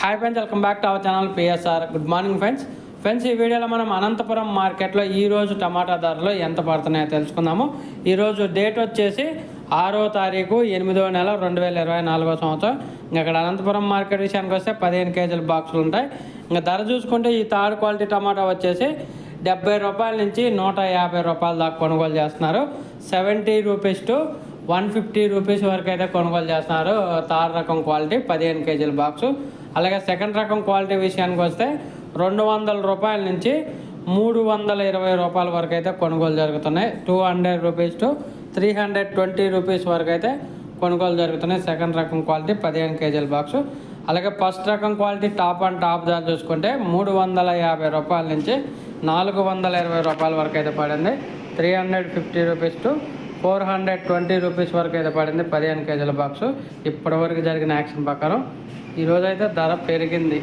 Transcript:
Hi friends, welcome back to our channel PSR. Good morning friends ఈ వీడియోలో మనం అనంతపురం మార్కెట్లో ఈరోజు టమాటా ధరలు ఎంత పడుతున్నాయో తెలుసుకుందాము. ఈరోజు డేట్ వచ్చేసి 6వ తారీఖు 8వ నెల 2024 సంవత్సరం. ఇంకా అక్కడ అనంతపురం మార్కెట్ విషయానికి వస్తే 15 కేజీల బాక్సులు ఉంటాయి. ఇంకా ధర చూసుకుంటే ఈ థర్డ్ క్వాలిటీ టమాటా వచ్చేసి 70 రూపాయల నుంచి 150 రూపాయల దాకా కొనుగోలు చేస్తున్నారు. 70 రూపీస్ టు 150 రూపీస్ వరకు అయితే కొనుగోలు చేస్తున్నారు. థర్డ్ రకం క్వాలిటీ 15 కేజీల బాక్సు. అలాగే సెకండ్ రకం క్వాలిటీ విషయానికి వస్తే 200 రూపాయల నుంచి 320 రూపాయల వరకు అయితే కొనుగోలు జరుగుతున్నాయి. 200 రూపీస్ టు 320 రూపీస్ వరకు అయితే కొనుగోలు జరుగుతున్నాయి. సెకండ్ రకం క్వాలిటీ 15 కేజీల బాక్సు. అలాగే ఫస్ట్ రకం క్వాలిటీ టాప్ అండ్ టాప్ ధర చూసుకుంటే 350 రూపాయల నుంచి 420 రూపాయల వరకు అయితే పడింది. 350 రూపీస్ టు 420 రూపీస్ వరకు అయితే పడింది 15 కేజీల బాక్సు. ఇప్పటివరకు జరిగిన యాక్షన్ ప్రకారం ఈరోజు అయితే ధర పెరిగింది.